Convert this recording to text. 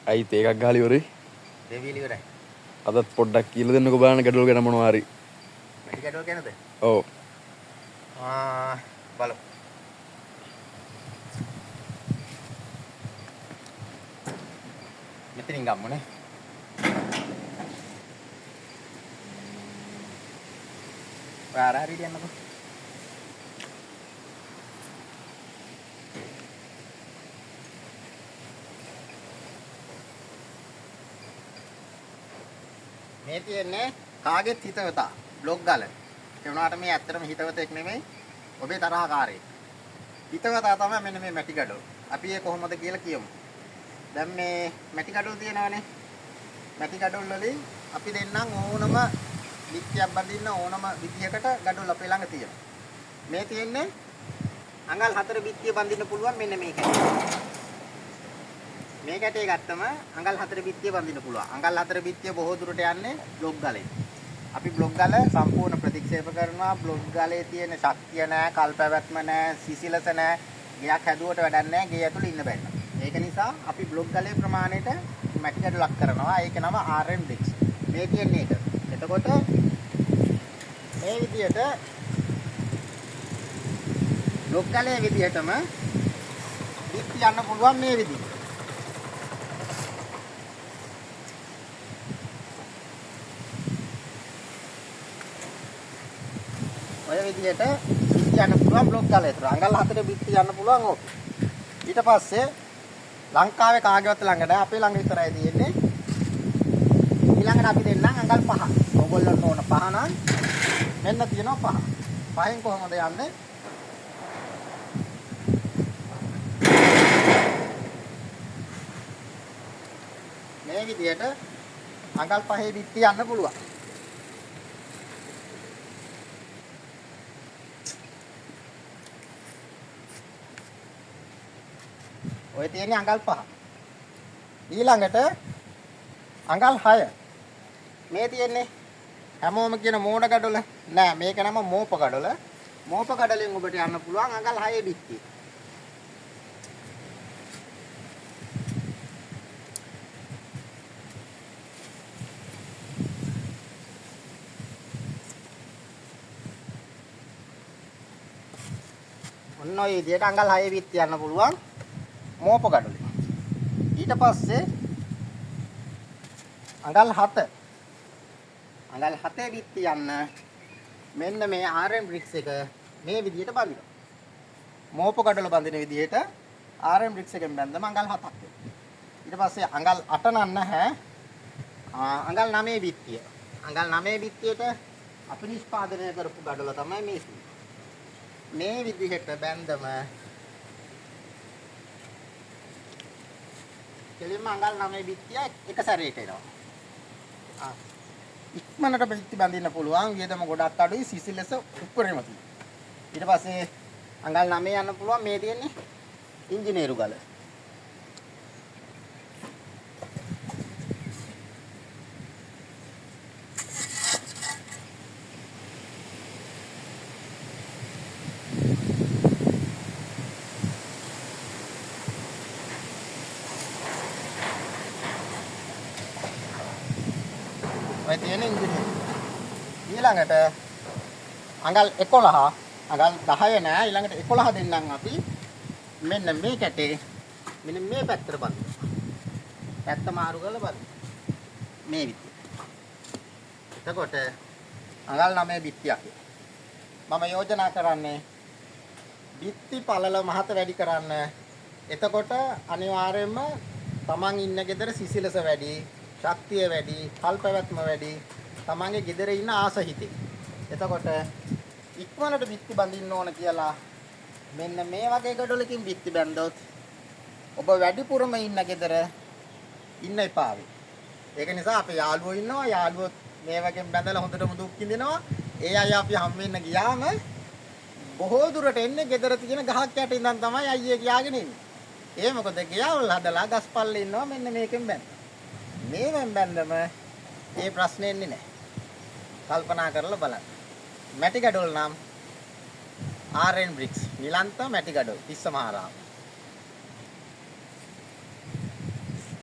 අයිත් ඒකක් ගහලා ඉවරයි. දෙවිලි ඉවරයි. අදත් පොඩ්ඩක් කියලා දෙන්නකෝ බලන්න ගැටලුව ගැන මොනවා හරි. මැටි ගැටුව ගැනද? ඔව්. බලමු. මෙතනින් ගම්මුනේ. ඔයා හරි යන්නකෝ. මේ තියන්නේ කාගෙත් හිතවතා බ්ලොග් ගාල. ඒ වුණාට මේ ඇත්තටම හිතවතෙක් නෙමෙයි. ඔබේ තරහකාරයෙක්. හිතවතා තමයි මෙන්න මේ මැටි ගැඩොල්. අපි ඒ කොහොමද කියලා කියමු. දැන් මේ මැටි ගැඩොල් තියෙනවානේ. මැටි ගැඩොල් වලින් අපි දෙන්නම් ඕනම විත්තියක් බඳින්න ඕනම විදියකට ගැඩොල් අපේ ළඟ තියෙනවා. මේ තියෙන්නේ අඟල් 4 විත්තිය බඳින්න පුළුවන් මෙන්න මේක. මේ කැටේ ගත්තම අඟල් 4 බිත්තිය බඳින්න පුළුවන්. අඟල් 4 බිත්තිය බොහෝ දුරට යන්නේ බ්ලොග් ගලේ. අපි බ්ලොග් ගල සම්පූර්ණ ප්‍රතික්ෂේප කරනවා. බ්ලොග් ගලේ තියෙන ශක්තිය නැහැ, කල්පැවැත්ම නැහැ, සිසිලස නැහැ. ගයක් හැදුවට වැඩක් නැහැ. ගේ ඇතුළේ ඉන්න බෑ. ඒක නිසා අපි බ්ලොග් ගලේ ප්‍රමාණයට මැටි ගැඩලක් කරනවා. ඒක නම RM bricks. මේ තියෙන්නේ ඒක. එතකොට මේ විදියට බ්ලොග් ගලේ විදියටම බිත්ති යන්න පුළුවන් මේ විදියට. ඔය විදිහට බිත්ති යන්න පුළුවන් බ්ලොග් ගාලා ඒතර අඟල් 4 බිත්ති යන්න පුළුවන් ඕක. ඊට පස්සේ ලංකාවේ කාගේවත් ළඟ නැහැ අපේ ළඟ විතරයි තියෙන්නේ. ඊළඟට අපි දෙන්නම් අඟල් 5. ඕගොල්ලන්ට ඕන 5 නම් මෙන්න තියෙනවා 5. 5න් කොහොමද යන්නේ? මේ විදිහට අඟල් 5 බිත්ති යන්න පුළුවන්. ඔය තියෙන්නේ අඟල් 5. ඊළඟට අඟල් 6. මේ තියෙන්නේ හැමෝම කියන මෝඩ ගඩොල. නෑ මේක නම මෝප ගඩොල. මෝප ගඩලෙන් ඔබට යන්න පුළුවන් අඟල් 6 බිත්තිය. ඔන්න ඔය විදිහට අඟල් 6 බිත්තිය යන්න පුළුවන්. මෝප ගඩොලේ. ඊට පස්සේ අඟල් 7. අඟල් 7 බිත්ති යන්න මෙන්න මේ RM bricks එක මේ විදිහට බඳිනවා. මෝප ගඩොල බඳින විදිහට RM bricks එකෙන් බැඳම අඟල් 7ක් වෙනවා. ඊට පස්සේ අඟල් 8 නන්න නැහැ. අඟල් 9 බිත්තිය. අඟල් 9 බිත්තියට අපි නිෂ්පාදනය කරපු ගඩොල තමයි මේ. මේ විදිහට බැඳම කෙලින්ම අඟල් 9 බිත්තිය එක සැරේට එනවා. ඉක්මනට බිත්ති බඳින්න පුළුවන්. වියදම ගොඩක් අඩුයි. සිසිලස උඩරෙම තියෙනවා. ඊට පස්සේ අඟල් 9 යන්න පුළුවන්. මේ තියෙන්නේ ඉංජිනේරු ගල. ඔය තියෙන ඉංජිනේරු. ඊළඟට අඟල් 11 අඟල් 10 නෑ ඊළඟට 11 දෙන්නම් අපි මෙන්න මේ කැටේ මෙන්න මේ පැත්තට බඳිනවා. පැත්ත මාරු කරලා බඳිනවා. මේ විදිහට. එතකොට අඟල් 9 බිත්තියක්. මම යෝජනා කරන්නේ බිත්ති පළල මහත වැඩි කරන්න. එතකොට අනිවාර්යයෙන්ම Taman ඉන්න ගෙදර සිසිලස වැඩි, ශක්තිය වැඩි, කල්පවැත්ම වැඩි, Tamanගේ ගෙදර ඉන්න ආස හිතේ. එතකොට ඉක්මනට බිත්ති බඳින්න ඕන කියලා මෙන්න මේ වගේ ගඩොලකින් බිත්ති බැන්දොත් ඔබ වැඩිපුරම ඉන්න ගෙදර ඉන්න එපා වෙයි. ඒක නිසා අපේ යාළුවෝ ඉන්නවා. යාළුවෝ මේ වගේම බැඳලා හොඳටම දුක් විඳිනවා. ඒ අය අපි හම් වෙන්න ගියාම බොහෝ දුරට එන්නේ ගෙදර තියෙන ගහක් යට ඉඳන් තමයි අයියේ ගියාගෙන ඉන්නේ. ඒ මොකද ගෙයවල් හදලා ගස්පල්ලේ ඉන්නවා මෙන්න මේකෙන් බැඳ. මේවෙන් බැඳම ඒ ප්‍රශ්නේ එන්නේ නැහැ. කල්පනා කරලා බලන්න. මැටි ගැඩොල් නම් RM bricks නිලන්ත මැටි ගැඩොල් තිස්ස මහරාම